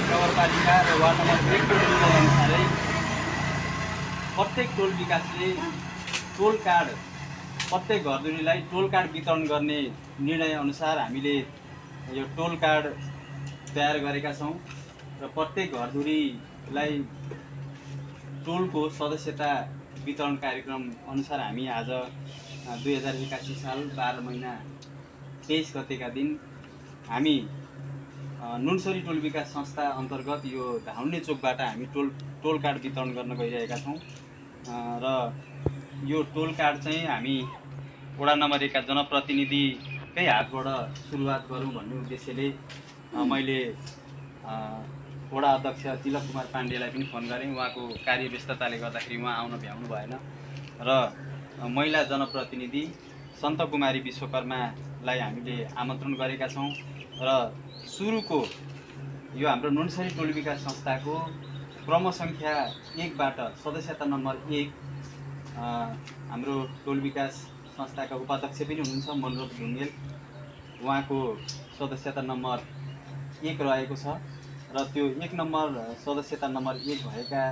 नगरपालिका र ward number 1 को निर्णयअनुसारै प्रत्येक टोल विकासले टोल कार्ड प्रत्येक घरधुरीलाई टोल कार्ड वितरण गर्ने निर्णयअनुसार हामीले यो टोल कार्ड तयार गरेका छौँ र प्रत्येक घरधुरीलाई टोलको सदस्यता वितरण कार्यक्रम अनुसार हामी आज 2081 साल 12 महिना 23 गतेका दिन हामी नुनसरी टोल विकास संस्था अन्तर्गत यो धाउन्ने चोकबाट हामी टोल कार्ड वितरण गर्न गइरहेका छौँ र यो टोल कार्ड चाहिँ हामी वडा नम्बर 1 का जनप्रतिनिधिकै हातबाट सुरुवात गरौँ भन्ने उद्देश्यले मैले वडा अध्यक्ष तिलक कुमार पाण्डेलाई पनि फोन गरेँ। उहाँको कार्यव्यस्तताले गर्दाखेरि उहाँ आउन भ्याउनु भएन र महिला जनप्रतिनिधि सन्त कुमारी विश्वकर्मालाई हामीले आमन्त्रण गरेका छौँ र सुरुको यो हाम्रो नुनसरी टोल विकास संस्थाको क्रम सङ्ख्या 1 बाट सदस्यता नम्बर 1 हाम्रो टोल विकास संस्थाका उपाध्यक्ष पनि हुनुहुन्छ मनोज ढुङ्गेल, उहाँको सदस्यता नम्बर 1 रहेको छ र त्यो 1 नम्बर सदस्यता नम्बर 1 भएका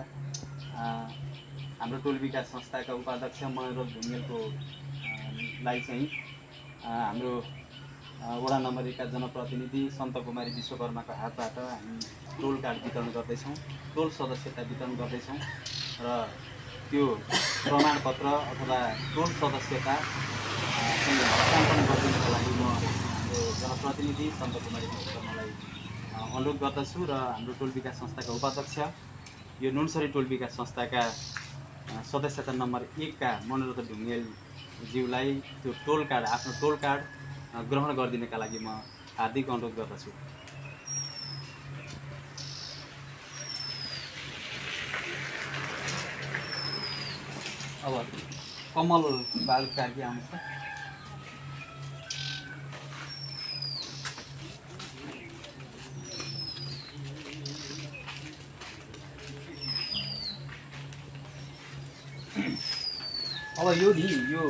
हाम्रो टोल विकास संस्थाका उपाध्यक्ष मनोज ढुङ्गेलको लाई चाहिँ हाम्रो वडा नम्बर 1 का जनप्रतिनिधि सन्त कुमारी विश्वकर्माको हातबाट हामी टोल कार्ड वितरण गर्दैछौँ, टोल सदस्यता वितरण गर्दैछौँ र त्यो प्रमाणपत्र अथवा टोल सदस्यता हस्तान्तरण गरिदिनुको लागि म हाम्रो जनप्रतिनिधि सन्त कुमारी विश्वकर्मालाई अनुरोध गर्दछु र हाम्रो टोल विकास संस्थाका उपाध्यक्ष यो नुनसरी टोल विकास संस्थाका सदस्यता नम्बर 1 का मनोज ढुङ्गेल ज्यूलाई त्यो टोल कार्ड आफ्नो टोल कार्ड ग्रहण गरिदिनका लागि म हार्दिक अनुरोध गर्दछु। अब कमल बाल कार्की आउनुहोस् त। अब यो नि यो